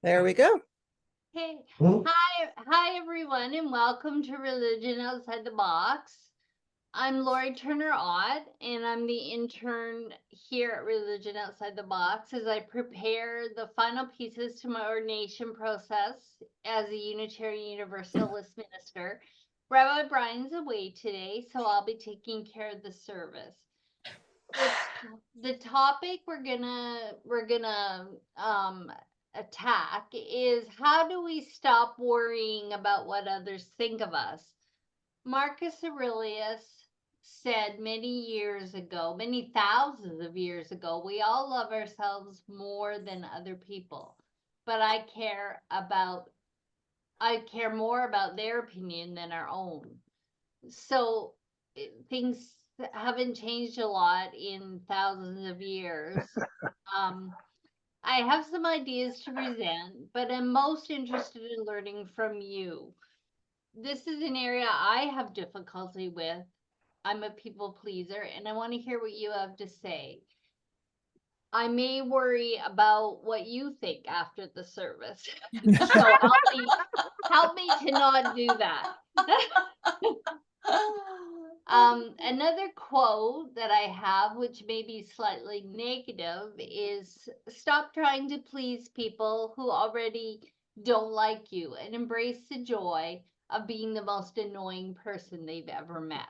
There we go. Hey, Oh, hi everyone, and welcome to Religion Outside the Box. I'm Lori Turner Ott, and I'm the intern here at Religion Outside the Box as I prepare the final pieces to my ordination process as a Unitarian Universalist minister. Rabbi Brian's away today, so I'll be taking care of the service. The topic we're gonna attack is how do we stop worrying about what others think of us? Marcus Aurelius said many years ago, many thousands of years ago, we all love ourselves more than other people, but I care more about their opinion than our own. So things haven't changed a lot in thousands of years. I have some ideas to present, but I'm most interested in learning from you. This is an area I have difficulty with. I'm a people pleaser, and I want to hear what you have to say. I may worry about what you think after the service. So help me to not do that. Another quote that I have, which may be slightly negative, is stop trying to please people who already don't like you and embrace the joy of being the most annoying person they've ever met.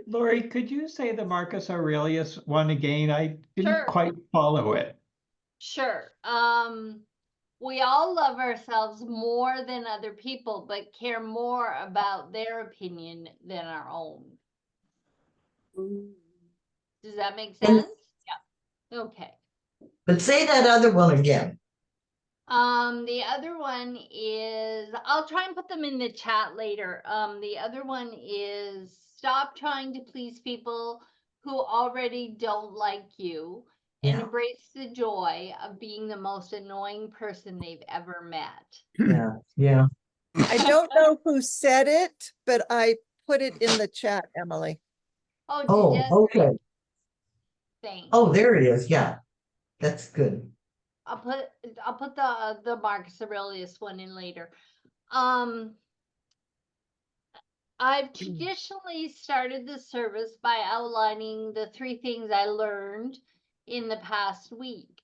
Lori, could you say the Marcus Aurelius one again? I didn't Sure. quite follow it. Sure. We all love ourselves more than other people, but care more about their opinion than our own. Does that make sense? Yeah. Okay. but say that other one again. The other one is, I'll try and put them in the chat later. The other one is stop trying to please people who already don't like you and Yeah. embrace the joy of being the most annoying person they've ever met. Yeah. I don't know who said it, but I put it in the chat, Emily. Oh, Oh, okay. Thanks. Oh, there it is. Yeah, that's good. I'll put the Marcus Aurelius one in later. I've traditionally started the service by outlining the 3 things I learned in the past week.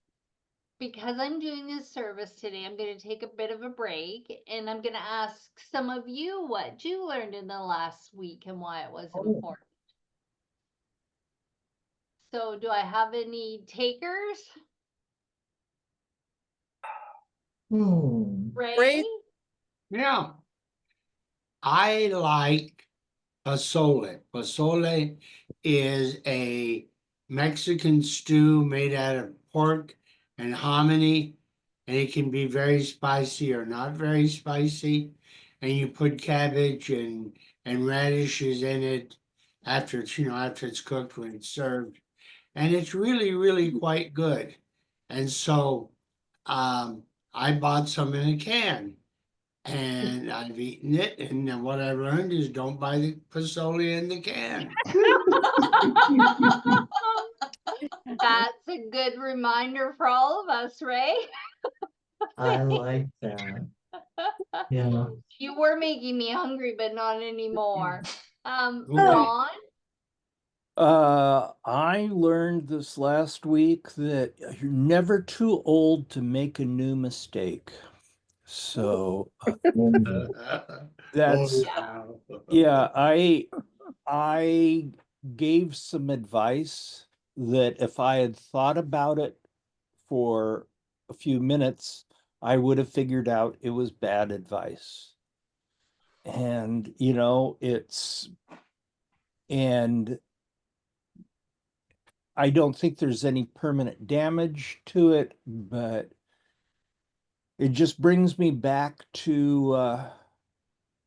Because I'm doing this service today, I'm going to take a bit of a break and I'm going to ask some of you what you learned in the last week and why it was important. So, do I have any takers? Ray? Great. Yeah. I like pozole. Pozole is a Mexican stew made out of pork and hominy, and it can be very spicy or not very spicy. And you put cabbage and radishes in it after it's cooked when it's served. And it's really, really quite good. And so I bought some in a can and I've eaten it. And then what I learned is don't buy the pozole in the can. That's a good reminder for all of us, Ray. I like that. Yeah. You were making me hungry, but not anymore. Right. Ron? I learned this last week that you're never too old to make a new mistake. So that's wow. yeah, I gave some advice that if I had thought about it for a few minutes, I would have figured out it was bad advice. And and I don't think there's any permanent damage to it, but it just brings me back to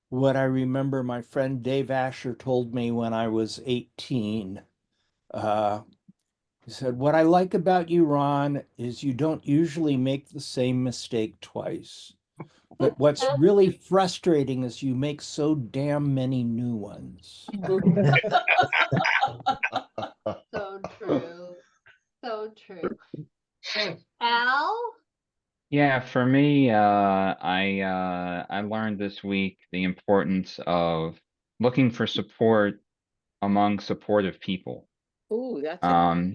what I remember my friend Dave Asher told me when I was 18. He said, "What I like about you, Ron, is you don't usually make the same mistake twice. But what's really frustrating is you make so damn many new ones." So true. So true. Al? Yeah, for me, I learned this week the importance of looking for support among supportive people. Ooh, that's a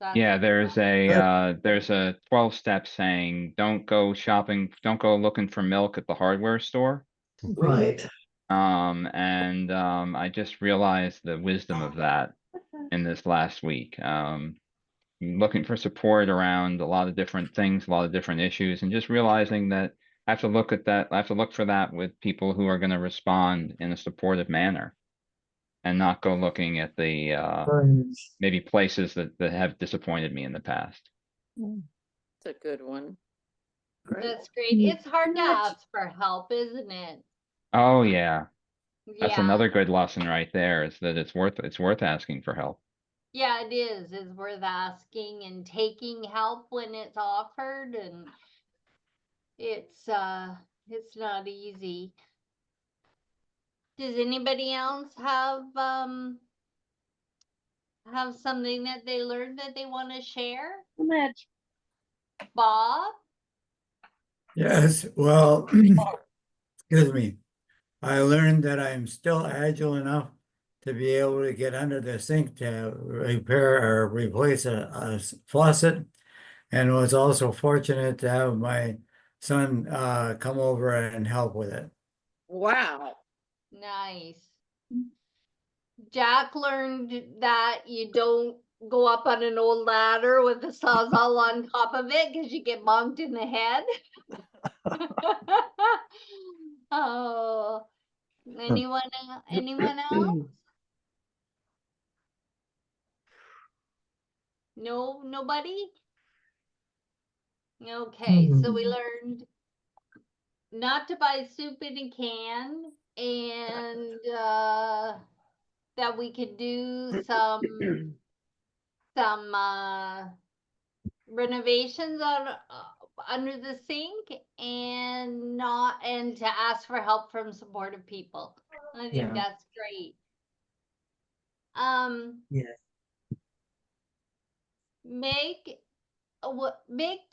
That's Yeah, a good there's a 12-step saying, don't go shopping, don't go looking for milk at the hardware store. Right. I just realized the wisdom of that in this last week. Looking for support around a lot of different things, a lot of different issues, and just realizing that I have to look at that, I have to look for that with people who are going to respond in a supportive manner and not go looking at the maybe places that have disappointed me in the past. That's a good one. That's great. It's hard to ask for help, isn't it? Oh yeah, that's Yeah, another good lesson right there, is that it's worth asking for help. yeah, it is. It's worth asking and taking help when it's offered, and it's not easy. Does anybody else have something that they learned that they want to share? Bob? Yes, well, excuse me. I learned that I'm still agile enough to be able to get under the sink to repair or replace a faucet. And was also fortunate to have my son come over and help with it. Wow. Nice. Jack learned that you don't go up on an old ladder with the sawzall on top of it because you get bonked in the head. Oh, anyone else? No, nobody? Okay, so we learned not to buy soup in a can, and that we could do some renovations on under the sink, and to ask for help from supportive people. I think Yeah. that's great. Yes. Meg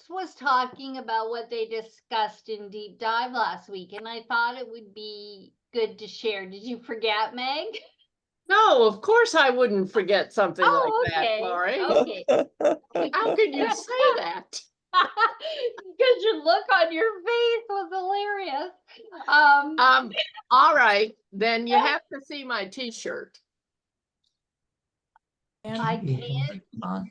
was talking about what they discussed in deep dive last week, and I thought it would be good to share. Did you forget, Meg? No, of course I wouldn't forget something Oh, like that, okay. Lori. Okay. How could you say that? Because your look on your face was hilarious. All right, then you have to see my t-shirt. I can't. Oh.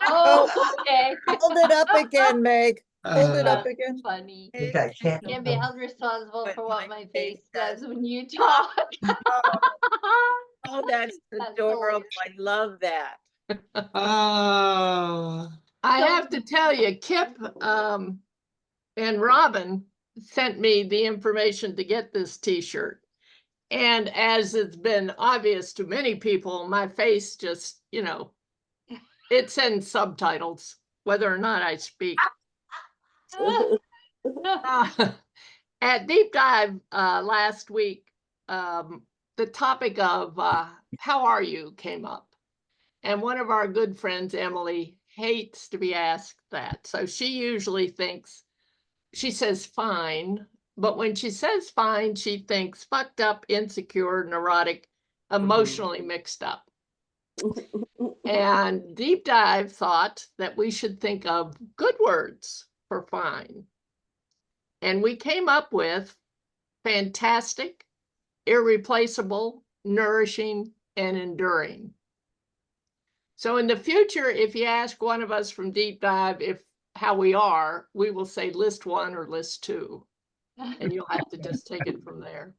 Oh, okay. Hold it up again, Meg. Hold it up That's again. funny. You got cat. Can't be held responsible What for what my my face face does does. when you talk. Oh, that's That's adorable. I love that. Oh, I have to tell you, Kip and Robin sent me the information to get this t-shirt. And as it's been obvious to many people, my face just, it sends subtitles, whether or not I speak. At Deep Dive last week, the topic of how are you came up. And one of our good friends, Emily, hates to be asked that. So she usually she says fine. But when she says fine, she thinks fucked up, insecure, neurotic, emotionally mixed up. And Deep Dive thought that we should think of good words for fine. And we came up with fantastic, irreplaceable, nourishing, and enduring. So in the future, if you ask one of us from Deep Dive how we are, we will say list 1 or list 2. And you'll have to just take it from there.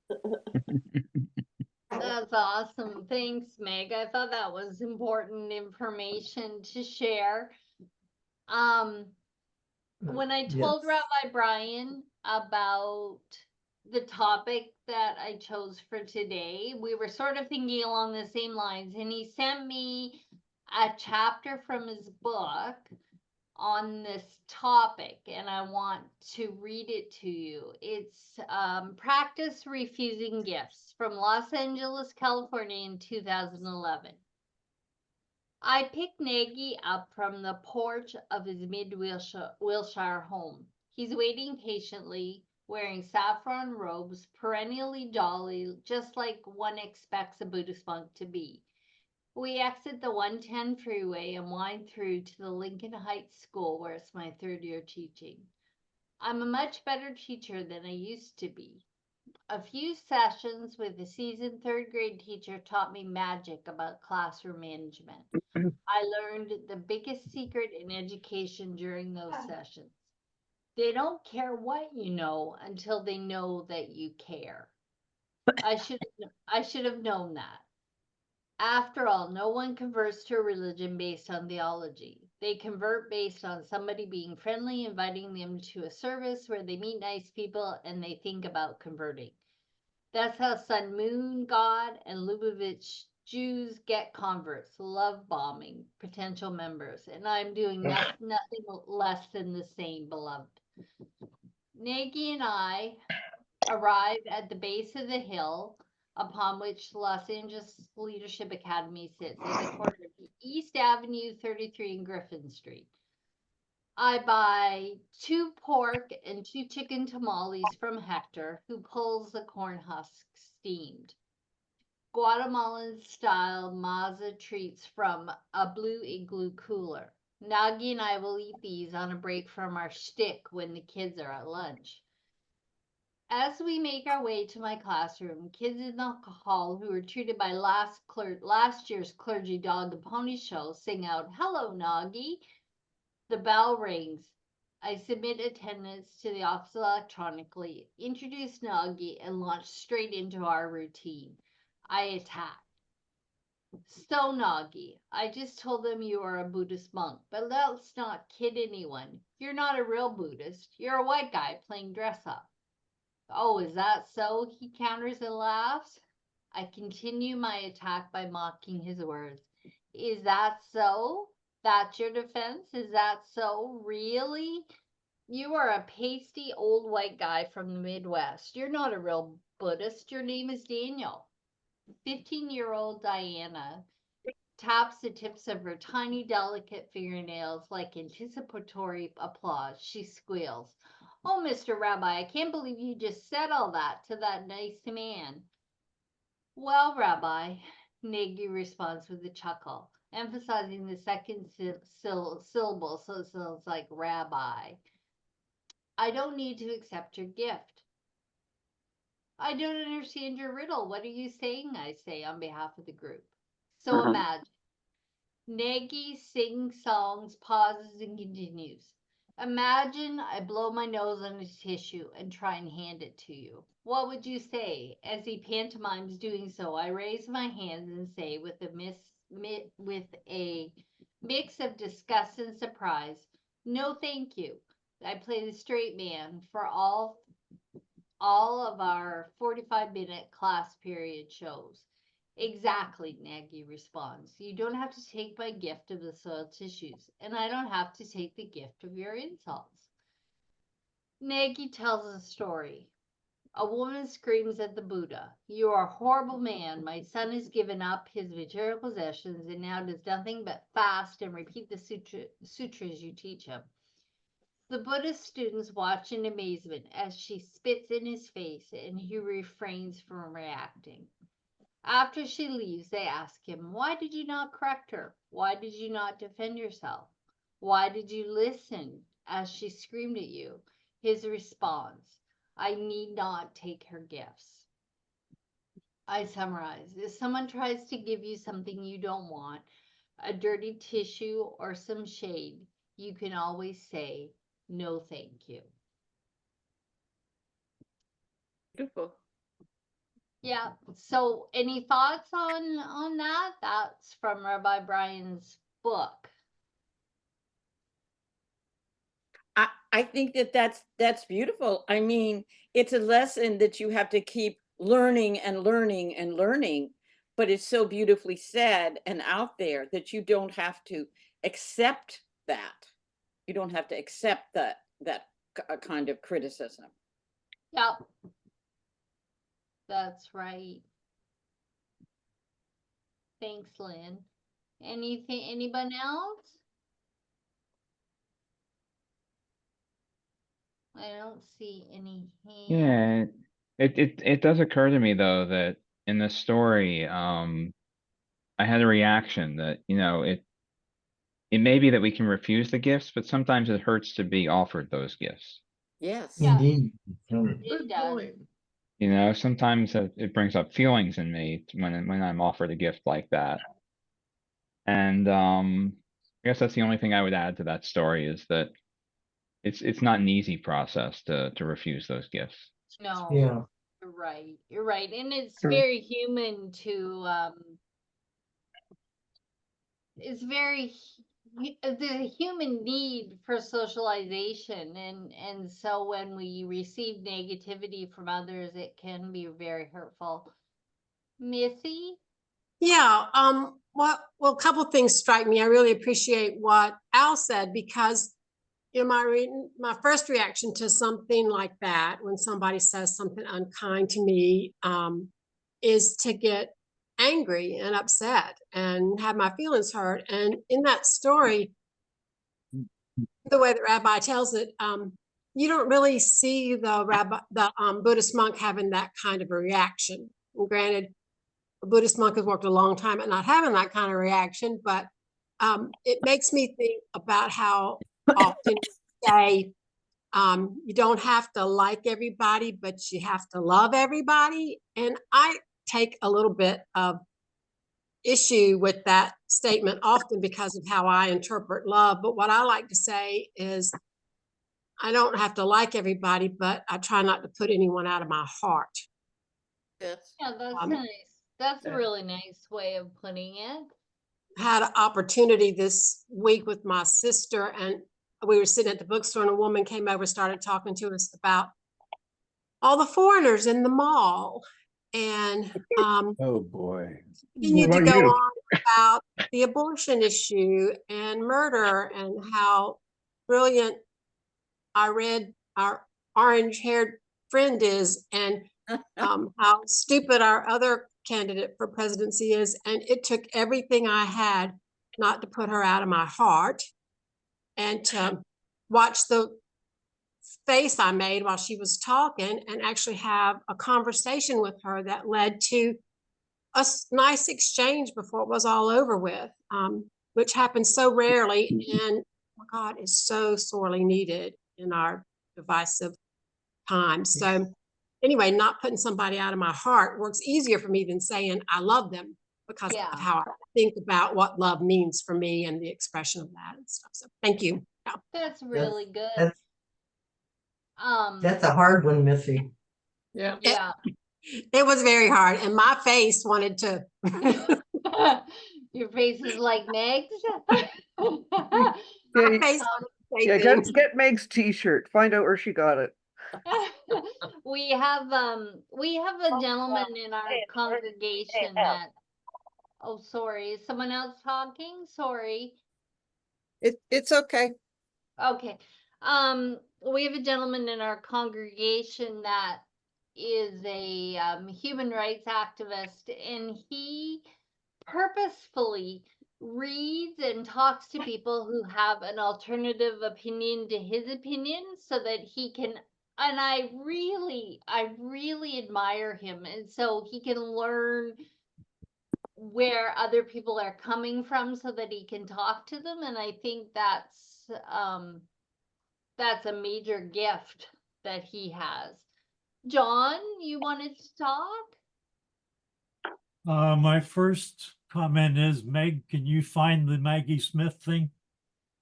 That's awesome. Thanks, Meg. I thought that was important information to share. When I told Rabbi Brian about the topic that I chose for today, we were sort of thinking along the same lines, and he sent me a chapter from his book on this topic, and I want to read it to you. It's Practice Refusing Gifts from Los Angeles, California in 2011. I picked Nagy up from the porch of his mid-Wilshire home. He's waiting patiently, wearing saffron robes, perennially jolly, just like one expects a Buddhist monk to be. We exit the 110 freeway and wind through to the Lincoln Heights School, where it's my third year teaching. I'm a much better teacher than I used to be. A few sessions with a seasoned third grade teacher taught me magic about classroom management. I learned the biggest secret in education during those sessions. They don't care what you know until they know that you care. I should have known that. After all, no one converts to a religion based on theology. They convert based on somebody being friendly, inviting them to a service where they meet nice people and they think about converting. That's how Sun Moon God and Lubavitch Jews get converts, love bombing potential members, and I'm doing nothing less than the same, beloved. Nagy and I arrive at the base of the hill upon which Los Angeles Leadership Academy sits at the corner of East Avenue 33 and Griffin Street. I buy 2 pork and 2 chicken tamales from Hector, who pulls the corn husks steamed. Guatemalan style maza treats from a blue igloo cooler. Nagy and I will eat these on a break from our shtick when the kids are at lunch. As we make our way to my classroom, kids in the hall who were treated by last year's clergy dog and pony show sing out, "Hello, Nagy." The bell rings. I submit attendance to the office electronically, introduce Nagy, and launch straight into our routine. I attack. "So, Nagy, I just told them you are a Buddhist monk, but let's not kid anyone. You're not a real Buddhist. You're a white guy playing dress up." "Oh, is that so?" he counters and laughs. I continue my attack by mocking his words. "Is that so? That's your defense? Is that so? Really? You are a pasty old white guy from the Midwest. You're not a real Buddhist. Your name is Daniel." 15-year-old Diana taps the tips of her tiny, delicate fingernails like anticipatory applause. She squeals, "Oh, Mr. Rabbi, I can't believe you just said all that to that nice man." "Well, Rabbi," Nagy responds with a chuckle, emphasizing the second syllable so it sounds like rabbi, "I don't need to accept your gift." "I don't understand your riddle. What are you saying?" I say on behalf of the group. So imagine. Nagy sings songs, pauses, and continues. "Imagine I blow my nose on a tissue and try and hand it to you. What would you say?" As he pantomimes doing so, I raise my hands and say with a mix of disgust and surprise, "No, thank you." I play the straight man for all of our 45-minute class period shows. "Exactly," Nagy responds. "You don't have to take my gift of the soiled tissues, and I don't have to take the gift of your insults." Nagy tells a story. A woman screams at the Buddha, "You are a horrible man. My son has given up his material possessions and now does nothing but fast and repeat the sutras you teach him." The Buddhist students watch in amazement as she spits in his face and he refrains from reacting. After she leaves, they ask him, "Why did you not correct her? Why did you not defend yourself? Why did you listen as she screamed at you?" His response, "I need not take her gifts." I summarize. If someone tries to give you something you don't want, a dirty tissue or some shade, you can always say, "No, thank you." Beautiful. Yeah. So any thoughts on that? That's from Rabbi Brian's book. I think that's beautiful. I mean, it's a lesson that you have to keep learning and learning and learning, but it's so beautifully said and out there that you don't have to accept that. You don't have to accept that kind of criticism. Yep. That's right. Thanks, Lynn. Anything, anyone else? I don't see any hands. Yeah, it does occur to me though that in the story, I had a reaction that, it may be that we can refuse the gifts, but sometimes it hurts to be offered those gifts. Yes. Yeah. Indeed. It Good does. point. Sometimes it brings up feelings in me when I'm offered a gift like that. And I guess that's the only thing I would add to that story is that it's not an easy process to refuse those gifts. No, Yeah. you're right. You're right. And it's True. very human to it's very there's a human need for socialization, and so when we receive negativity from others, it can be very hurtful. Missy? Yeah, well, a couple things strike me. I really appreciate what Al said because my first reaction to something like that, when somebody says something unkind to me, is to get angry and upset and have my feelings hurt. And in that story, the way that Rabbi tells it, you don't really see the Buddhist monk having that kind of a reaction. And granted, a Buddhist monk has worked a long time at not having that kind of reaction, but it makes me think about how often we say you don't have to like everybody, but you have to love everybody. And I take a little bit of issue with that statement often because of how I interpret love. But what I like to say is I don't have to like everybody, but I try not to put anyone out of my heart. Yes. Yeah, that's Um, nice. That's a really nice way of putting it. Had an opportunity this week with my sister, and we were sitting at the bookstore, and a woman came over, started talking to us about all the foreigners in the mall, and Oh, boy. continued to go on about the abortion issue and murder and how brilliant I read our orange-haired friend is, and how stupid our other candidate for presidency is. And it took everything I had not to put her out of my heart and to watch the face I made while she was talking and actually have a conversation with her that led to a nice exchange before it was all over with, which happens so rarely and, oh my God, is so sorely needed in our divisive times. So anyway, not putting somebody out of my heart works easier for me than saying I love them because Yeah. of how I think about what love means for me and the expression of that and stuff. So thank you. Yeah. That's really good. That's a hard one, Missy. Yeah. Yeah. It was very hard. And my face wanted to. Your face is like Meg's. My Yeah, face wanted to say yeah, things. get Meg's t-shirt. Find out where she got it. We have a gentleman in our congregation that, oh, sorry, is someone else talking? Sorry. It's okay. Okay. We have a gentleman in our congregation that is a human rights activist, and he purposefully reads and talks to people who have an alternative opinion to his opinion so that he can, and I really admire him, and so he can learn where other people are coming from so that he can talk to them. And I think that's a major gift that he has. John, you wanted to talk? My first comment is, Meg, can you find the Maggie Smith thing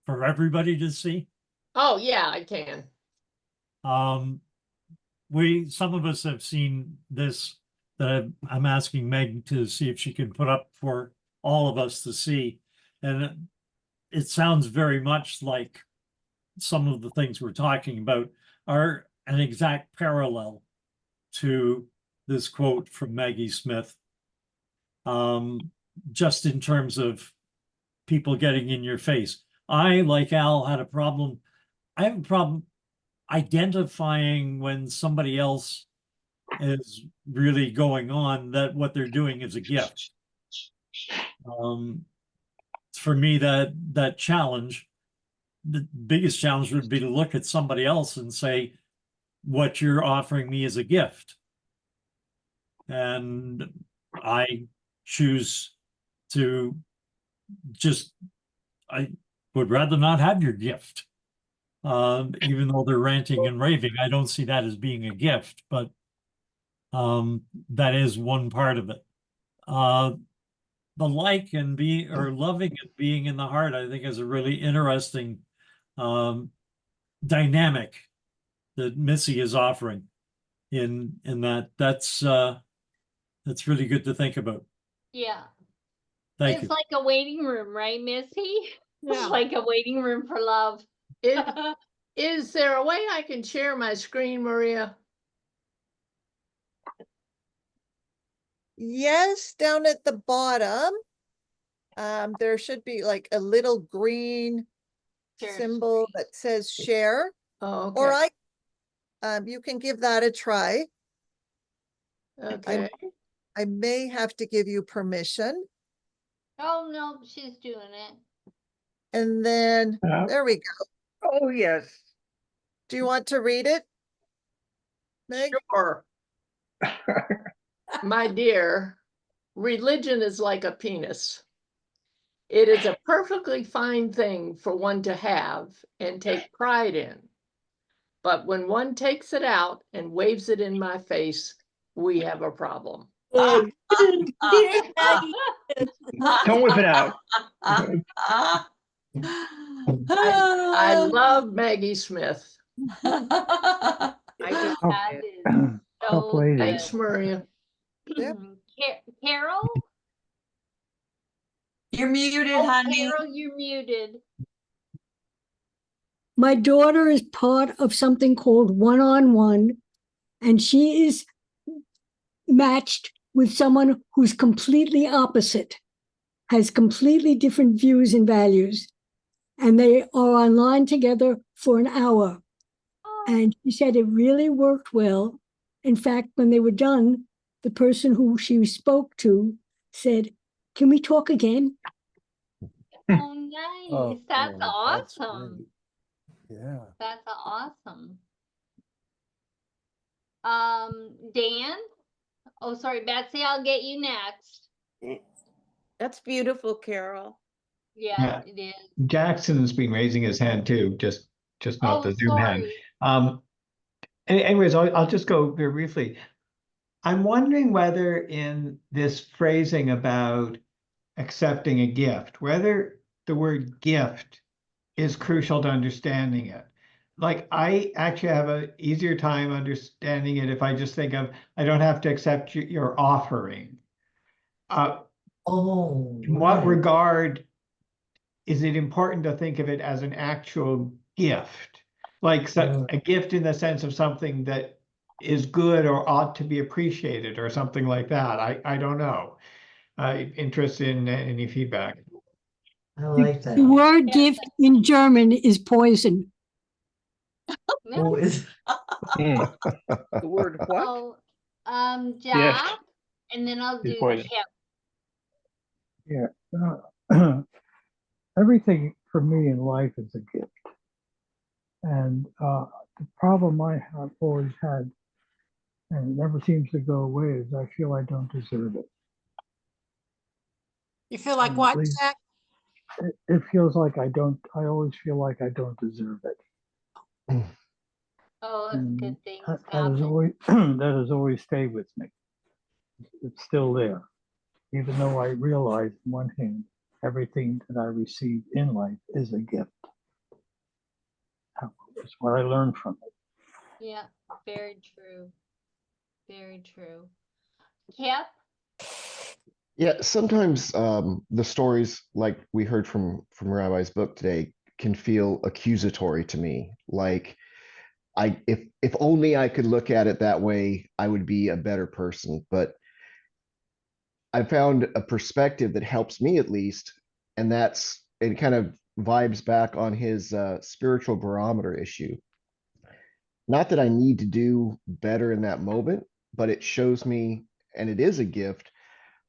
for everybody to see? Oh, yeah, I can. Some of us have seen this that I'm asking Meg to see if she can put up for all of us to see. And it sounds very much like some of the things we're talking about are an exact parallel to this quote from Maggie Smith. Just in terms of people getting in your face. I, like Al, had a problem. I have a problem identifying when somebody else is really going on that what they're doing is a gift. for me, that challenge, the biggest challenge would be to look at somebody else and say, what you're offering me is a gift. And I choose to I would rather not have your gift. Even though they're ranting and raving, I don't see that as being a gift, but that is one part of it. The like and loving it being in the heart, I think is a really interesting dynamic that Missy is offering in that. That's really good to think about. Yeah. Thank It's you. like a waiting room, right, Missy? Yeah. It's like a waiting room for love. Is there a way I can share my screen, Maria? Yes, down at the bottom, there should be like a little green Share symbol screen. that says share, Oh, or okay. you can give that a try. Okay. I may have to give you permission. Oh, no, she's doing it. And then, there we go. Oh, yes. Do you want to read it, Meg? Sure. My dear, religion is like a penis. It is a perfectly fine thing for one to have and take pride in. But when one takes it out and waves it in my face, we have a problem. Oh, dear Maggie. Don't whip it out. I love Maggie Smith. I just That is so lady. Thanks, Maria. Yep. Carol? You're muted, Oh, honey. Carol, you're muted. My daughter is part of something called One-on-One, and she is matched with someone who's completely opposite, has completely different views and values. And they are online together for an hour. And she said it really worked well. In fact, when they were done, the person who she spoke to said, "Can we talk again?" Oh, nice. That's that's awesome. great. Yeah. That's awesome. Dan? Oh, sorry, Betsy, I'll get you next. That's beautiful, Carol. Yeah, it is. Jackson's been raising his hand too, just not Oh, the Zoom hand. sorry. Anyways, I'll just go very briefly. I'm wondering whether in this phrasing about accepting a gift, whether the word gift is crucial to understanding it. Like, I actually have an easier time understanding it if I just think of, I don't have to accept your offering. In what regard is it important to think of it as an actual gift? Like a gift in the sense of something that is good or ought to be appreciated or something like that. I don't know. Interested in any feedback. I like that. The word gift in German is poison. Oh, is The word what? Oh, Jack, and then I'll do poison. Kip. Yeah. Everything for me in life is a gift. And the problem I have always had, and it never seems to go away, is I feel I don't deserve it. You feel like And what, at least Jack? it feels like I always feel like I don't deserve it. Oh, that's And good things that has happen. always that has always stayed with me. It's still there, even though I realize on one hand, everything that I receive in life is a gift. That's what I learned from it. Yeah, very true. Very true. Kip? Yeah, sometimes the stories like we heard from Rabbi's book today can feel accusatory to me. Like, if only I could look at it that way, I would be a better person. But I found a perspective that helps me at least, and it kind of vibes back on his spiritual barometer issue. Not that I need to do better in that moment, but it shows me, and it is a gift,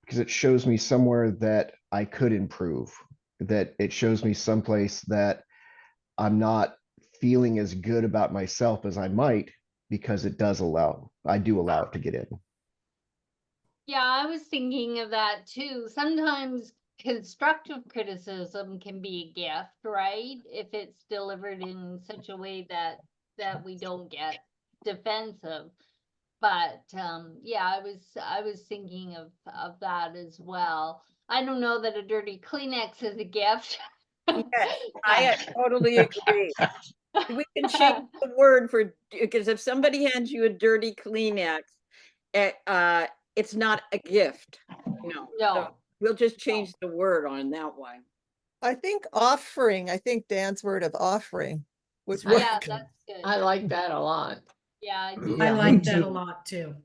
because it shows me somewhere that I could improve. that it shows me someplace that I'm not feeling as good about myself as I might, because I do allow it to get in. Yeah, I was thinking of that too. Sometimes constructive criticism can be a gift, right? If it's delivered in such a way that we don't get defensive. But yeah, I was thinking of that as well. I don't know that a dirty Kleenex is a gift. Yes, I totally agree. We can change the word for, because if somebody hands you a dirty Kleenex, it's not a gift. No. So we'll just change the word on that one. I think offering, I think Dan's word of offering would Yeah, work. that's good. I like that a lot. Yeah, I do. Yeah, I me like that a too. lot too.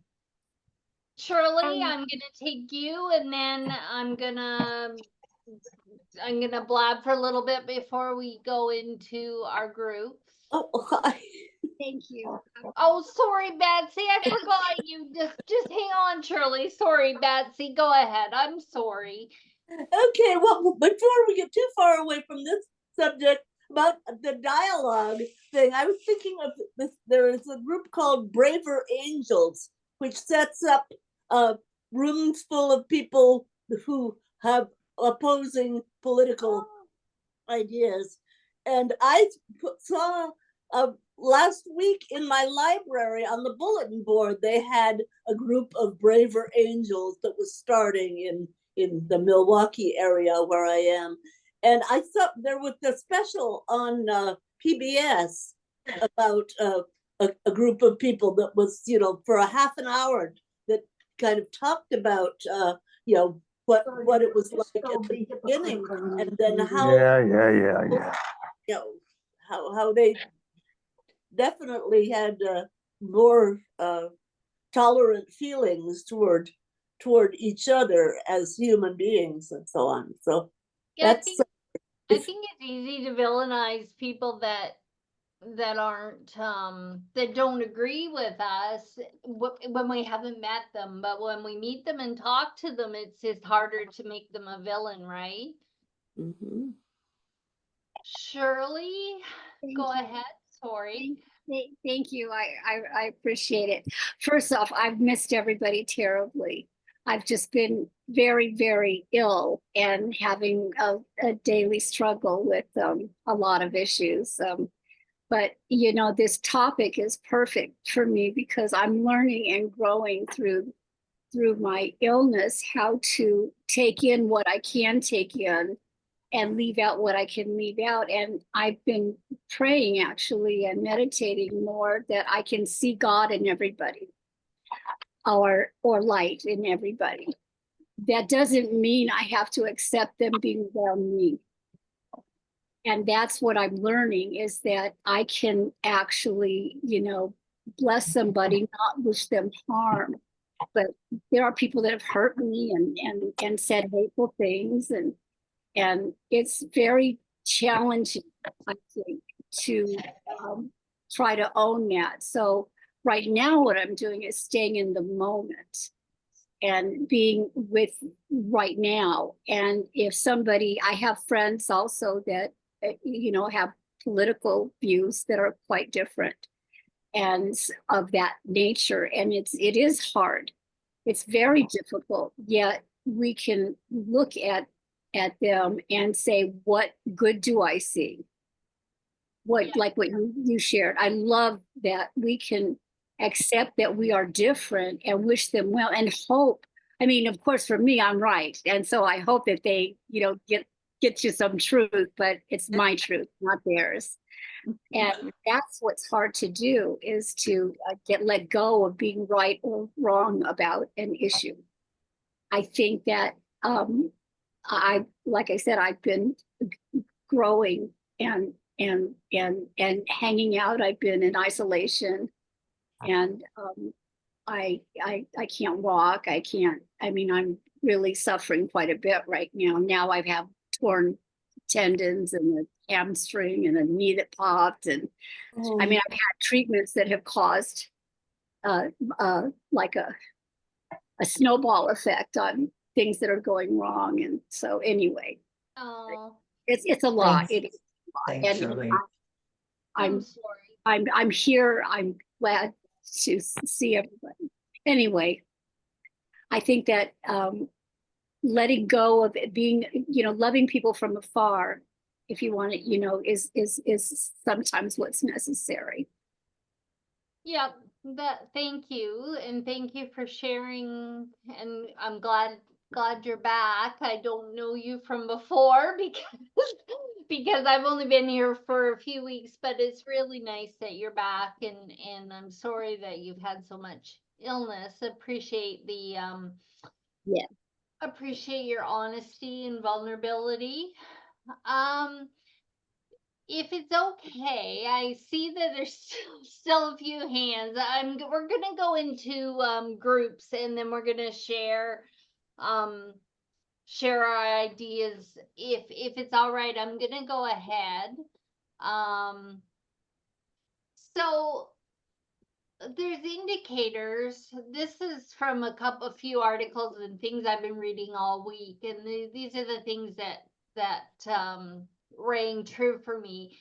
Shirley, I'm gonna take you, and then I'm gonna blab for a little bit before we go into our groups. Oh, thank you. Oh, sorry, Betsy, I forgot you. Just hang on, Shirley. Sorry, Betsy. Go ahead. I'm sorry. Okay, well, before we get too far away from this subject about the dialogue thing, I was thinking of this. There is a group called Braver Angels, which sets up rooms full of people who have opposing political ideas. And I saw last week in my library on the bulletin board, they had a group of Braver Angels that was starting in the Milwaukee area where I am. And I thought there was a special on PBS about a group of people that was, for a half an hour that kind of talked about, what it was like at the beginning, and then how, how they definitely had more tolerant feelings toward each other as human beings and so on. So Yeah, that's I think it's easy to villainize people that aren't that don't agree with us when we haven't met them, but when we meet them and talk to them, it's just harder to make them a villain, right? Mhm. Shirley, go ahead. Sorry. Thank you. I appreciate it. First off, I've missed everybody terribly. I've just been very, very ill and having a daily struggle with a lot of issues. But this topic is perfect for me because I'm learning and growing through my illness how to take in what I can take in and leave out what I can leave out. And I've been praying actually and meditating more that I can see God in everybody or light in everybody. That doesn't mean I have to accept them being around me. And that's what I'm learning, is that I can actually, bless somebody, not wish them harm. But there are people that have hurt me and said hateful things, and it's very challenging, I think, to try to own that. So right now, what I'm doing is staying in the moment and being with right now. And if I have friends also that, have political views that are quite different and of that nature. And it is hard. It's very difficult, yet we can look at them and say, what good do I see? Like what you shared. I love that we can accept that we are different and wish them well and hope. I mean, of course, for me, I'm right. And so I hope that they, get to some truth, but it's my truth, not theirs. And that's what's hard to do, is to let go of being right or wrong about an issue. I think that like I said, I've been growing and hanging out. I've been in isolation, and I can't walk. I'm really suffering quite a bit right now. Now I have torn tendons and a hamstring and a knee that popped, and I've had treatments that have caused like a snowball effect on things that are going wrong. And so anyway, Oh, It's a lot. Thanks. It is a lot. Thanks, And Shirley. I'm I'm sorry. I'm here. I'm glad to see everybody. Anyway, I think that letting go of it being, loving people from afar, if you want it, is sometimes what's necessary. Yeah, thank you, and thank you for sharing, and I'm glad you're back. I don't know you from before because I've only been here for a few weeks, but it's really nice that you're back, and I'm sorry that you've had so much illness. Appreciate the Yeah. appreciate your honesty and vulnerability. If it's okay, I see that there's still a few hands. We're gonna go into groups, and then we're gonna share our ideas. If it's all right, I'm gonna go ahead. So there's indicators. This is from a few articles and things I've been reading all week, and these are the things that rang true for me.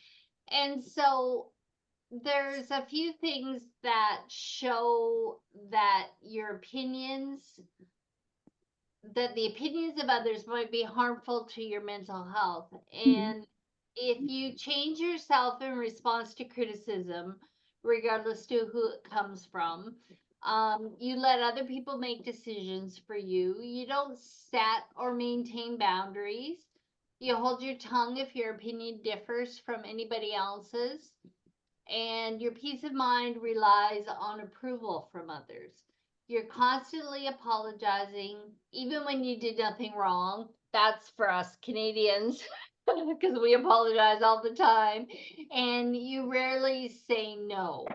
And so there's a few things that show that that the opinions of others might be harmful to your mental health. And if you change yourself in response to criticism, regardless to who it comes from, you let other people make decisions for you. You don't set or maintain boundaries. You hold your tongue if your opinion differs from anybody else's. And your peace of mind relies on approval from others. You're constantly apologizing, even when you did nothing wrong. That's for us Canadians, because we apologize all the time. And you rarely say no.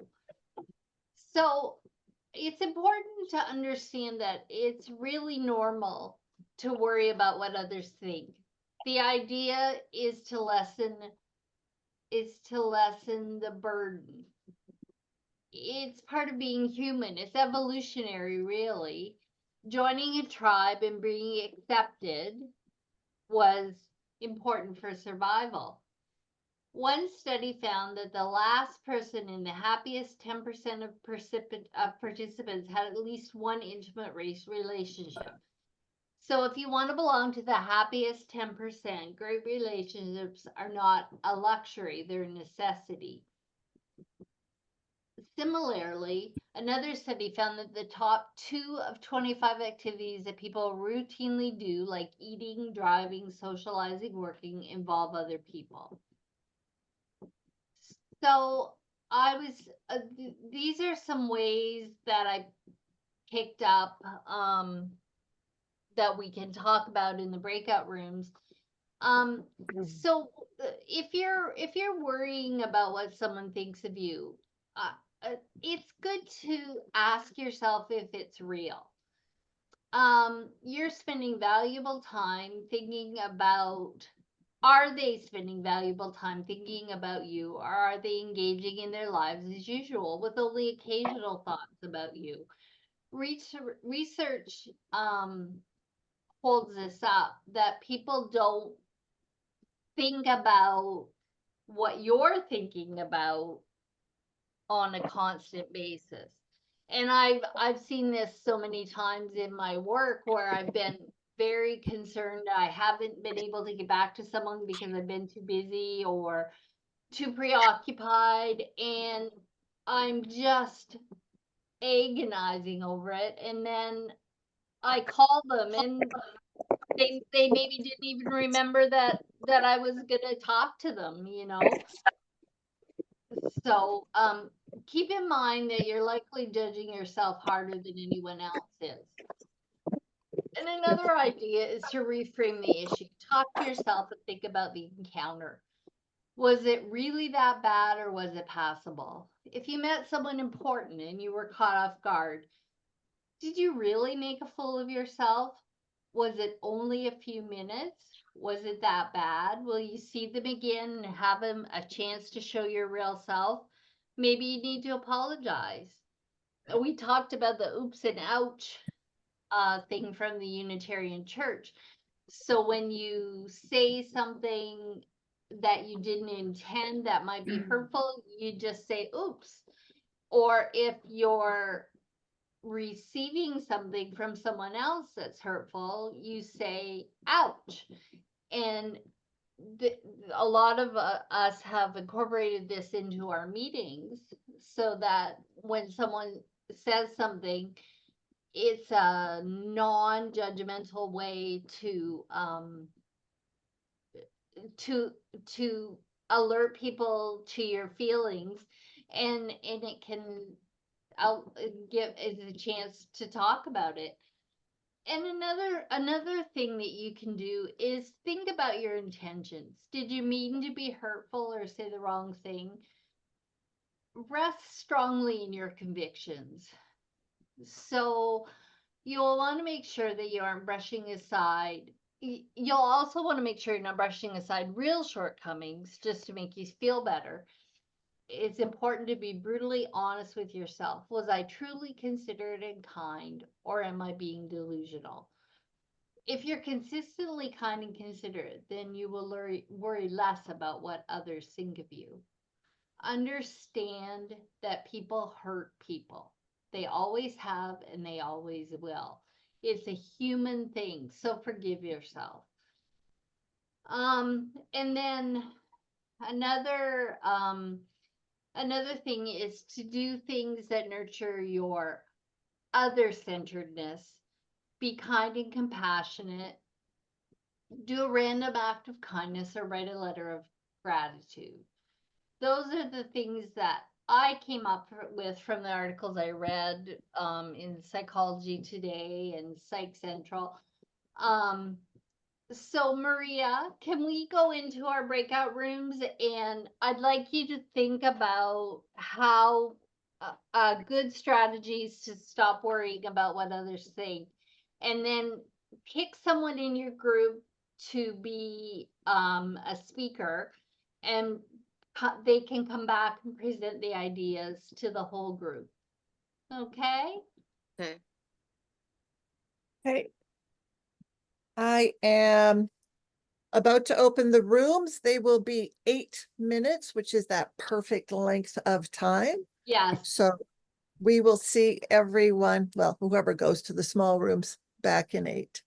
So it's important to understand that it's really normal to worry about what others think. The idea is to lessen the burden. It's part of being human. It's evolutionary, really. Joining a tribe and being accepted was important for survival. One study found that the last person in the happiest 10% of participants had at least one intimate race relationship. So if you want to belong to the happiest 10%, great relationships are not a luxury, they're a necessity. Similarly, another study found that the top 2 of 25 activities that people routinely do, like eating, driving, socializing, working, involve other people. So these are some ways that I picked up that we can talk about in the breakout rooms. So if you're worrying about what someone thinks of you, it's good to ask yourself if it's real. You're spending valuable time thinking about, are they spending valuable time thinking about you, or are they engaging in their lives as usual with only occasional thoughts about you? Research holds this up, that people don't think about what you're thinking about on a constant basis. And I've seen this so many times in my work where I've been very concerned I haven't been able to get back to someone because I've been too busy or too preoccupied, and I'm just agonizing over it. And then I call them, and they maybe didn't even remember that I was gonna talk to them, So keep in mind that you're likely judging yourself harder than anyone else is. And another idea is to reframe the issue. Talk to yourself and think about the encounter. Was it really that bad, or was it passable? If you met someone important and you were caught off guard, did you really make a fool of yourself? Was it only a few minutes? Was it that bad? Will you see them again and have them a chance to show your real self? Maybe you need to apologize. We talked about the oops and ouch thing from the Unitarian Church. So when you say something that you didn't intend that might be hurtful, you just say, oops. Or if you're receiving something from someone else that's hurtful, you say, ouch. And a lot of us have incorporated this into our meetings so that when someone says something, it's a non-judgmental way to to alert people to your feelings, and it can give is a chance to talk about it. And another thing that you can do is think about your intentions. Did you mean to be hurtful or say the wrong thing? Rest strongly in your convictions. So you'll want to make sure that you aren't brushing aside. You'll also want to make sure you're not brushing aside real shortcomings just to make you feel better. It's important to be brutally honest with yourself. Was I truly considerate and kind, or am I being delusional? If you're consistently kind and considerate, then you will worry less about what others think of you. Understand that people hurt people. They always have and they always will. It's a human thing, so forgive yourself. And then another another thing is to do things that nurture your other-centeredness. Be kind and compassionate. Do a random act of kindness or write a letter of gratitude. Those are the things that I came up with from the articles I read in Psychology Today and Psych Central. So Maria, can we go into our breakout rooms? And I'd like you to think about how good strategies to stop worrying about what others think. And then pick someone in your group to be a speaker, and they can come back and present the ideas to the whole group. Okay? Okay. Okay. I am about to open the rooms. They will be 8 minutes, which is that perfect length of time. Yes. So we will see everyone, well, whoever goes to the small rooms, back in 8.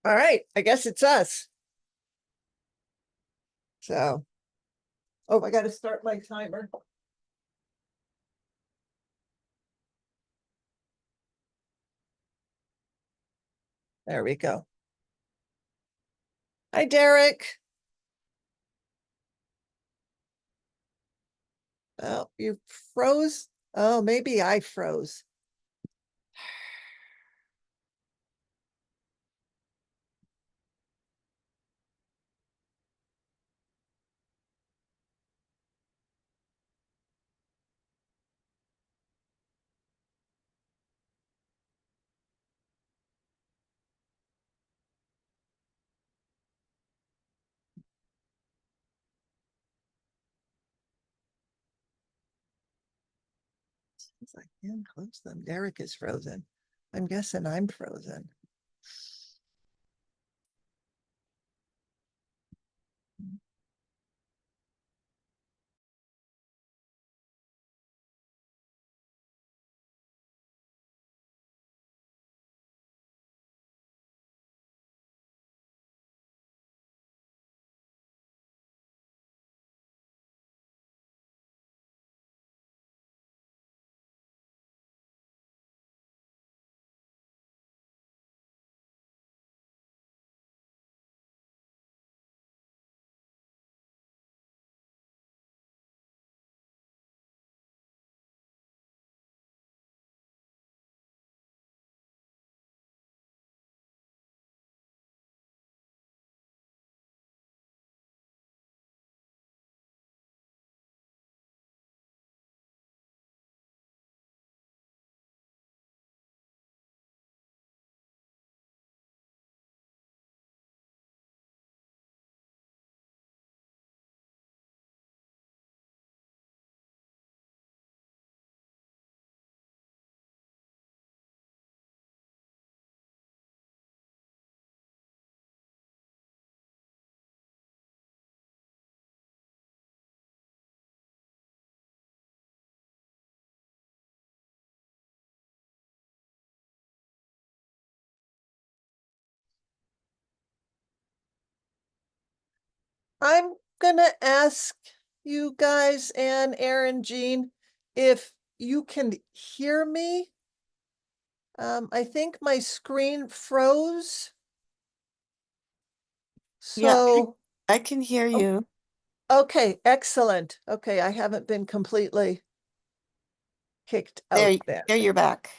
All right, I guess it's us. So, oh, I got to start my timer. There we go. Hi, Derek. Oh, you froze. Oh, maybe I froze. Since I can close them, Derek is frozen. I'm guessing I'm frozen. I'm gonna ask you guys, Anne, Aaron, Jean, if you can hear me. I think my screen froze. Yeah, So, I can hear you. okay, excellent. Okay, I haven't been completely kicked out there. There you're back.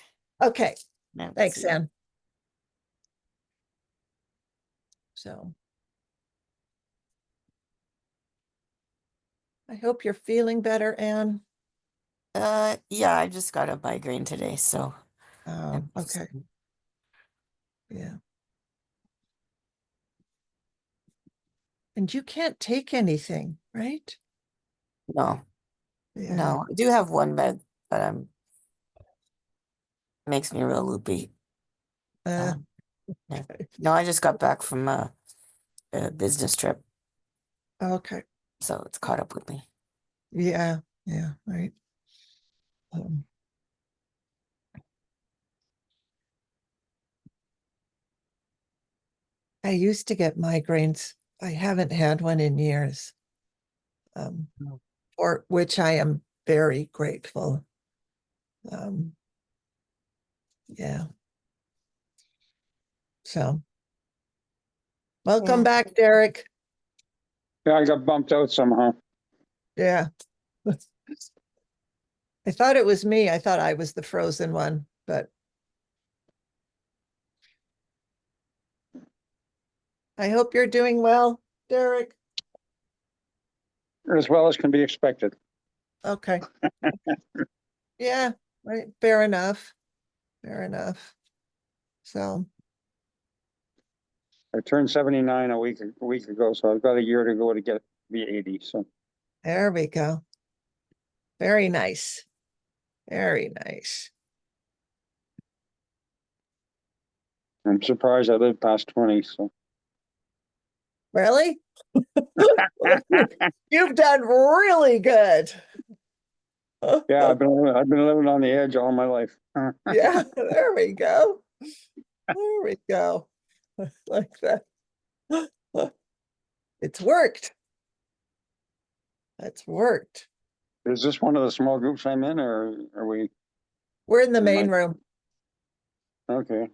Okay, Now, thanks, see. Anne. So. I hope you're feeling better, Anne. Yeah, I just got a migraine today, so. Oh, okay. Yeah. And you can't take anything, right? No, Yeah. no, I do have one med that makes me real loopy. Yeah. No, I just got back from a business trip, Okay. so it's caught up with me. Yeah, yeah, right. I used to get migraines. I haven't had one in years. For which I am very grateful. Yeah. So welcome back, Derek. Yeah, I got bumped out somehow. Yeah. I thought it was me. I thought I was the frozen one, but I hope you're doing well, Derek. As well as can be expected. Okay. Yeah, right. Fair enough. Fair enough. So, I turned 79 a week ago, so I've got a year to go to be 80. So there we go. Very nice. Very nice. I'm surprised I lived past 20. So Really? You've done really good. yeah, I've been living on the edge all my life. Yeah, there we go. There we go. Like that. It's worked. It's worked. Is this one of the small groups I'm in, or are we? We're in the main room. Okay.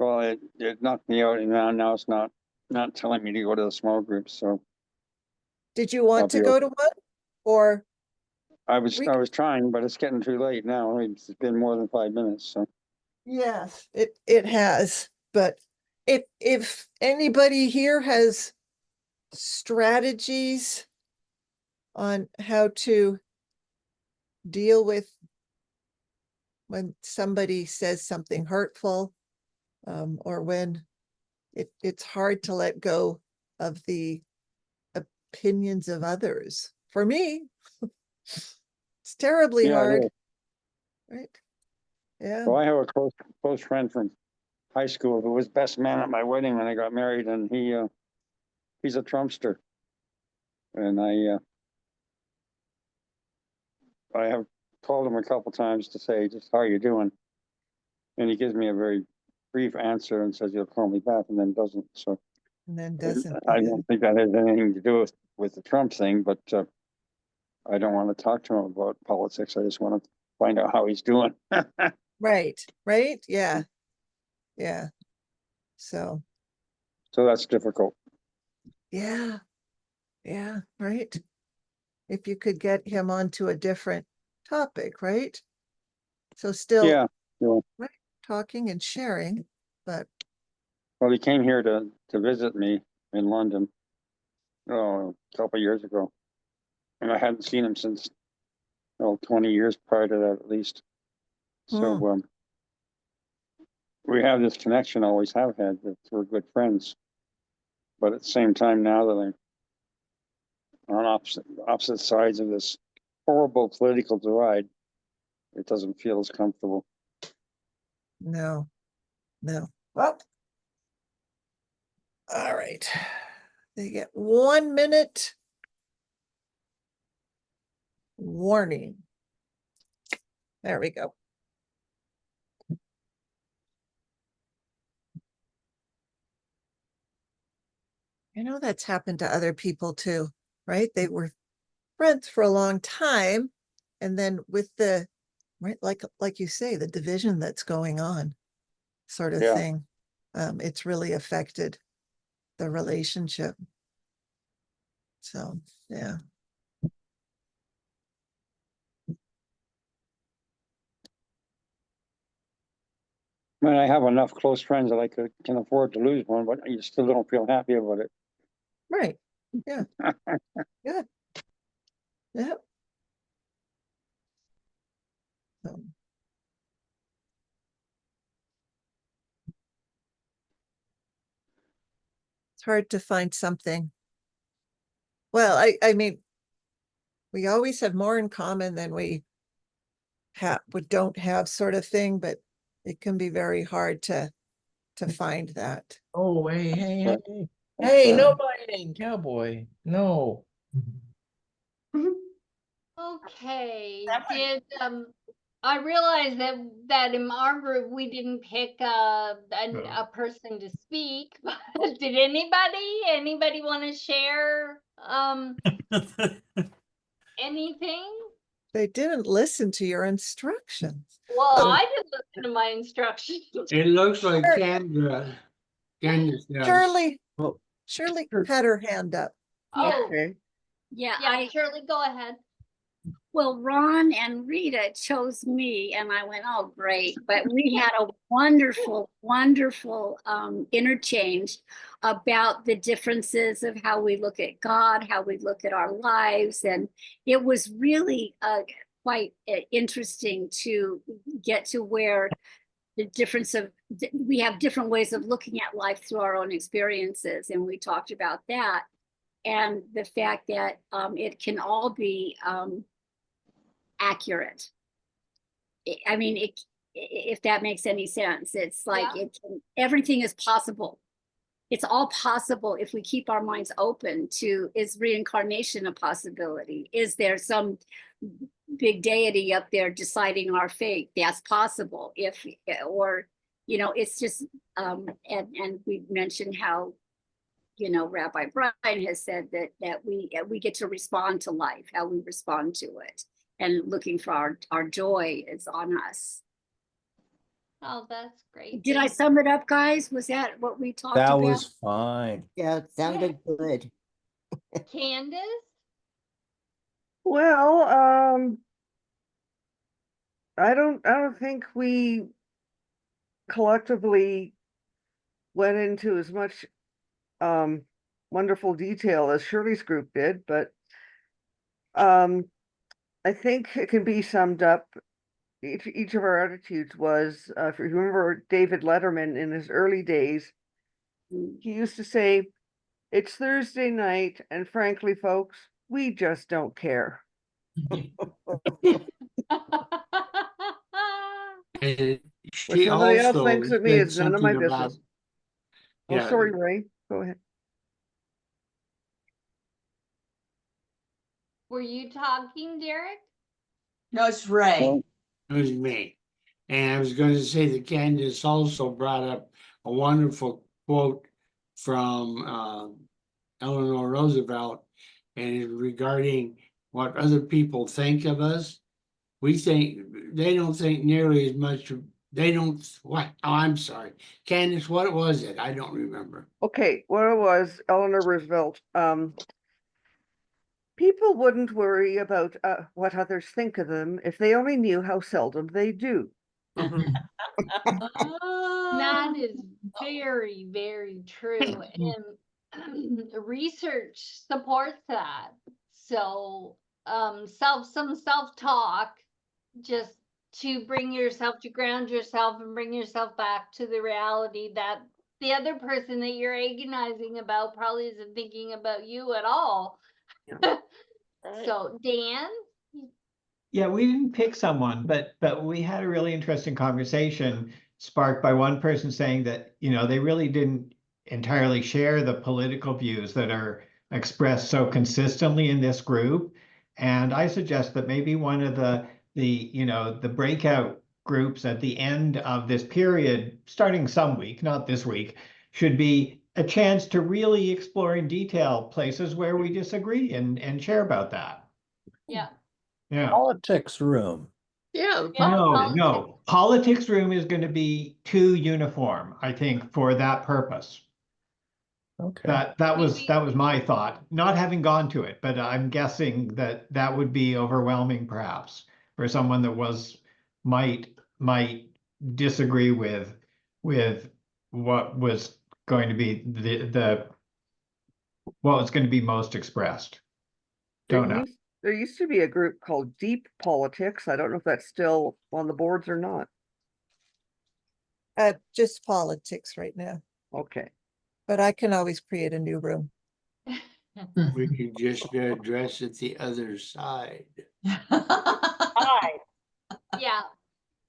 Well, it knocked me out, and now it's not telling me to go to the small groups. So Did you want to be go okay. to one? Or I was trying, but it's getting too late now. It's been more than 5 minutes. So yes, it has. But if anybody here has strategies on how to deal with when somebody says something hurtful, or when it's hard to let go of the opinions of others. For me, it's terribly yeah, it hard. is. Right? Yeah. Well, I have a close friend from high school who was best man at my wedding when I got married, and he's a Trumpster, and I have called him a couple times to say just how you doing, and he gives me a very brief answer and says he'll call me back, and then doesn't. So And then doesn't. I don't think that has anything to do with the Trump thing, but I don't want to talk to him about politics. I just want to find out how he's doing. Right. Right. Yeah. Yeah. So So that's difficult. yeah. Yeah. Right. If you could get him onto a different topic, right? So still Yeah. right, talking and sharing, but Well, he came here to visit me in London, a couple of years ago, and I hadn't seen him since 20 years prior to that, at least. So we have this connection, always have had, that we're good friends. But at the same time, now that I'm on opposite sides of this horrible political divide, it doesn't feel as comfortable. no. Well, all right. They get 1 minute warning. There we go. You know, that's happened to other people too, right? They were friends for a long time. And then with the, right, like you say, the division that's going on sort of Yeah. thing, it's really affected the relationship. So, yeah. I mean, I have enough close friends that I can afford to lose one, but you still don't feel happy about it. Right. Yeah. Yeah. Yeah. So, it's hard to find something. Well, I mean, we always have more in common than we don't have, sort of thing, but it can be very hard to find that. Oh, hey, Right. hey, no biting, cowboy. No. Okay, I realized that in our group, we didn't pick a person to speak, but did anybody want to share anything? They didn't listen to your instructions. Well, I didn't listen to my instructions. It looks like Candace does. Shirley Well, had her hand up. Oh, Okay. yeah, Shirley, go ahead. Well, Ron and Rita chose me, and I went, oh, great. But we had a wonderful, wonderful interchange about the differences of how we look at God, how we look at our lives. And it was really quite interesting to get to where the difference of, we have different ways of looking at life through our own experiences. And we talked about that. And the fact that it can all be accurate. I mean, if that makes any sense, it's like everything is possible. It's all possible if we keep our minds open to, is reincarnation a possibility? Is there some big deity up there deciding our fate? That's possible. Or, you know, it's just, and we mentioned how, you know, Rabbi Brian has said that we get to respond to life, how we respond to it. And looking for our joy is on us. Oh, that's great. Did I sum it up, guys? Was that what we talked that about? was fine. Yeah, it sounded good. Candace? Well, I don't think we collectively went into as much wonderful detail as Shirley's group did, but I think it can be summed up. Each of our attitudes was, if you remember David Letterman in his early days, he used to say, "It's Thursday night, and frankly, folks, we just don't care." And What she somebody else also thinks of me said is none of my something about, business. Oh, yeah. sorry, Ray. Go ahead. Were you talking, Derek? No, it's Ray. It was me. And I was going to say that Candace also brought up a wonderful quote from Eleanor Roosevelt, and regarding what other people think of us. We think, they don't think nearly as much. They don't, what? Oh, I'm sorry. Candace, what was it? I don't remember. Okay, what it was, Eleanor Roosevelt, people wouldn't worry about what others think of them if they only knew how seldom they do. That is very, very true. And research supports that. So some self-talk, just to bring yourself, to ground yourself and bring yourself back to the reality that the other person that you're agonizing about probably isn't thinking about you at all. So Dan? Yeah, we didn't pick someone, but we had a really interesting conversation sparked by one person saying that, you know, they really didn't entirely share the political views that are expressed so consistently in this group. And I suggest that maybe one of the breakout groups at the end of this period, starting some week, not this week, should be a chance to really explore in detail places where we disagree and share about that. Yeah. Yeah. Politics room. Yeah. No. Politics room is going to be too uniform, I think, for that purpose. Okay. That was my thought, not having gone to it, but I'm guessing that that would be overwhelming, perhaps, for someone that might disagree with what was going to be what was going to be most expressed. Don't know. There used to be a group called Deep Politics. I don't know if that's still on the boards or not. Just politics right now, Okay. but I can always create a new room. We could just address it the other side. Yeah.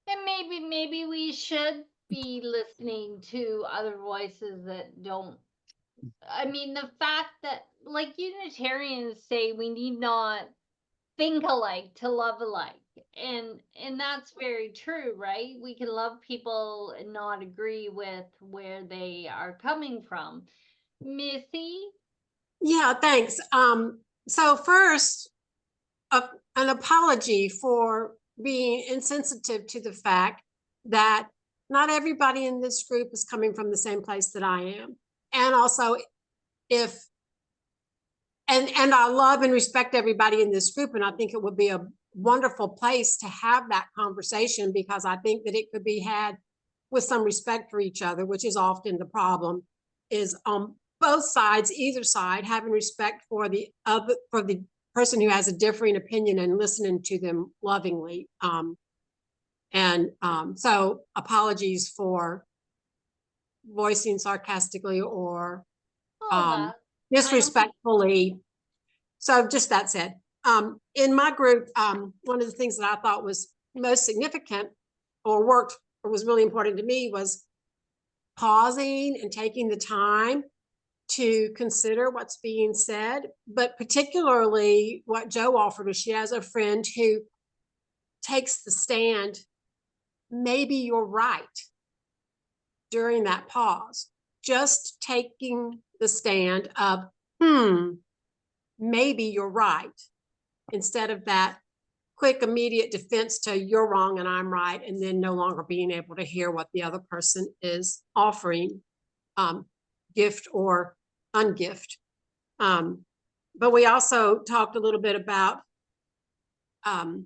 And maybe we should be listening to other voices that don't. I mean, the fact that, like, Unitarians say we need not think alike to love alike. And that's very true, right? We can love people and not agree with where they are coming from. Missy? Yeah, thanks. So first, an apology for being insensitive to the fact that not everybody in this group is coming from the same place that I am. And also, and I love and respect everybody in this group, and I think it would be a wonderful place to have that conversation, because I think that it could be had with some respect for each other, which is often the problem, is on both sides, either side, having respect for the person who has a differing opinion and listening to them lovingly. So apologies for voicing sarcastically or disrespectfully. So just that said, in my group, one of the things that I thought was most significant or was really important to me was pausing and taking the time to consider what's being said, but particularly what Joe offered us. She has a friend who takes the stand, maybe you're right, during that pause. Just taking the stand of, maybe you're right, instead of that quick, immediate defense to you're wrong and I'm right, and then no longer being able to hear what the other person is offering, gift or ungift. But we also talked a little bit about the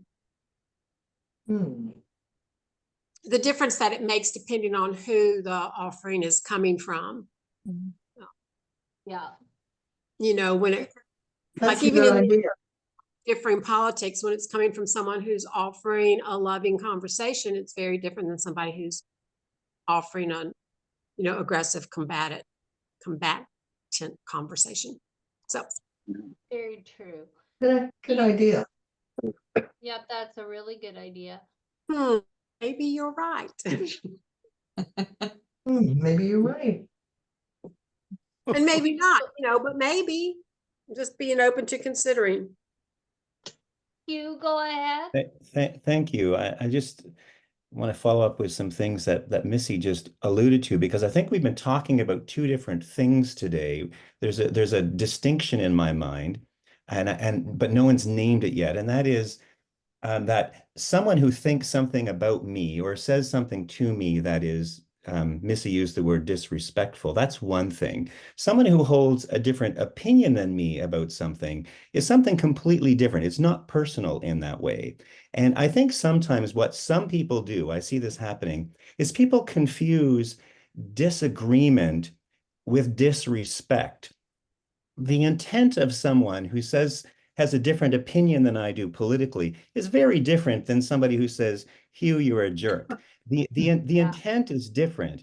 difference that it makes depending on who the offering is coming from. Yeah. You know, when it, That's like even in idea. differing politics, when it's coming from someone who's offering a loving conversation, it's very different than somebody who's offering a, aggressive, combatant conversation. So very true. Good idea. Yep, that's a really good idea. Maybe you're right. Maybe you're right. And maybe not, but maybe just being open to considering. You go ahead. Thank you. I just want to follow up with some things that Missy just alluded to, because I think we've been talking about two different things today. There's a distinction in my mind, but no one's named it yet, and that is that someone who thinks something about me or says something to me that is, Missy used the word disrespectful. That's one thing. Someone who holds a different opinion than me about something is something completely different. It's not personal in that way. And I think sometimes what some people do, I see this happening, is people confuse disagreement with disrespect. The intent of someone who has a different opinion than I do politically is very different than somebody who says, Hugh, you're a jerk. The intent is different.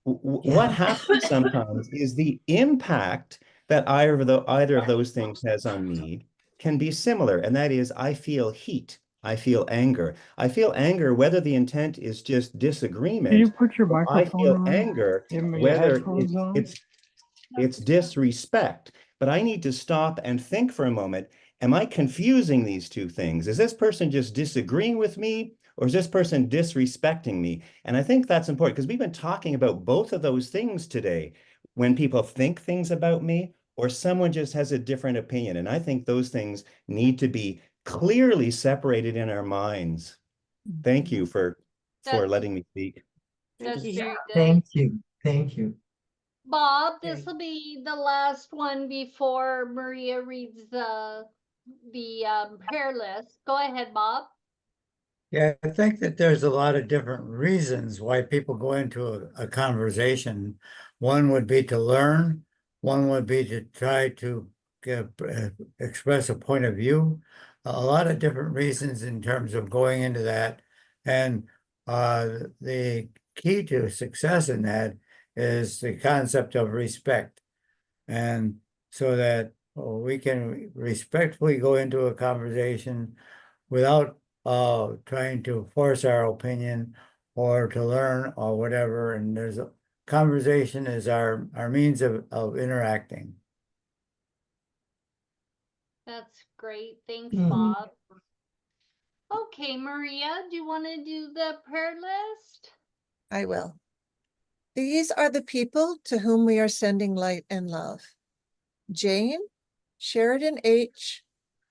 What happens sometimes is the impact that either of those things has on me can be similar. And that is, I feel heat. I feel anger. I feel anger whether the intent is just disagreement. Can you put your I microphone feel on? anger Your whether headphones on? it's disrespect. But I need to stop and think for a moment. Am I confusing these two things? Is this person just disagreeing with me, or is this person disrespecting me? And I think that's important, because we've been talking about both of those things today. when people think things about me, or someone just has a different opinion. And I think those things need to be clearly separated in our minds. Thank you for That's- letting me speak. That's very good. Thank you. Thank you. Bob, this will be the last one before Maria reads the prayer list. Go ahead, Bob. Yeah, I think that there's a lot of different reasons why people go into a conversation. One would be to learn, one would be to try to express a point of view. A lot of different reasons in terms of going into that. And the key to success in that is the concept of respect. And so that we can respectfully go into a conversation without trying to force our opinion or to learn or whatever. And there's a conversation is our means of interacting. That's great. Thanks, Bob. Okay, Maria, do you want to do the prayer list? I will. These are the people to whom we are sending light and love. Jane, Sheridan H.,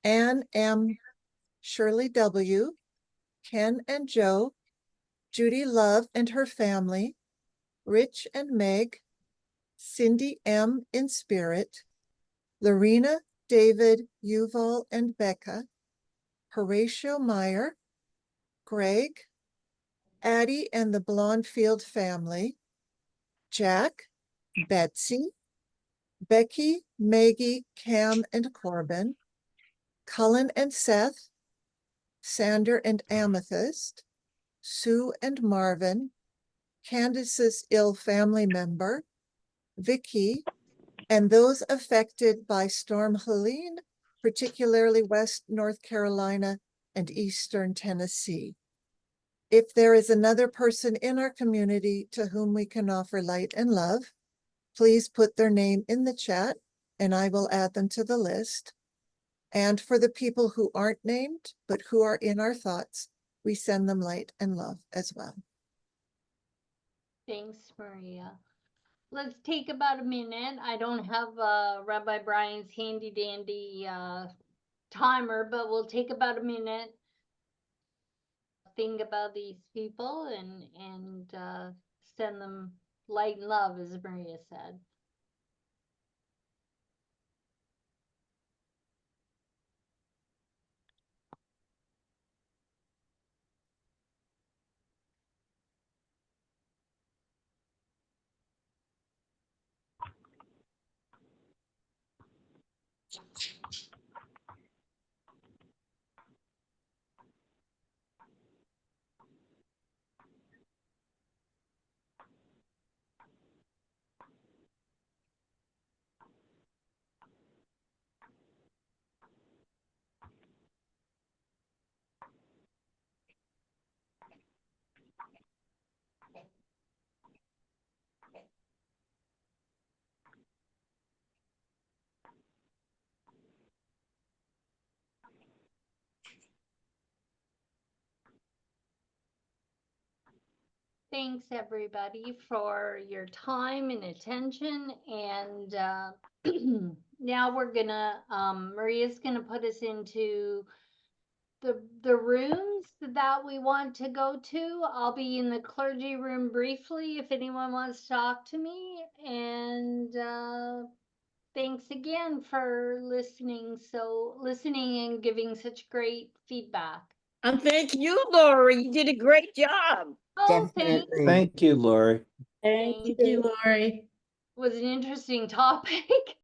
Ann M., Shirley W., Ken and Joe, Judy Love and her family, Rich and Meg, Cindy M. in spirit, Lorena, David, Yuval, and Becca, Horatio Meyer, Greg, Addie and the Blondfield family, Jack, Betsy, Becky, Maggie, Cam, and Corbin, Cullen and Seth, Sander and Amethyst, Sue and Marvin, Candace's ill family member, Vicky, and those affected by Storm Helene, particularly West North Carolina and Eastern Tennessee. If there is another person in our community to whom we can offer light and love, please put their name in the chat and I will add them to the list. And for the people who aren't named, but who are in our thoughts, we send them light and love as well. Thanks, Maria. Let's take about a minute. I don't have Rabbi Brian's handy dandy timer, but we'll take about a minute. Think about these people and send them light and love, as Maria said. Thanks, everybody, for your time and attention. And now we're gonna, Maria's gonna put us into the rooms that we want to go to. I'll be in the clergy room briefly if anyone wants to talk to me. And thanks again for listening and giving such great feedback. And thank you, Lori. You did a great job. Oh, thanks. Thank you, Lori. Thank you, Lori. Was an interesting topic.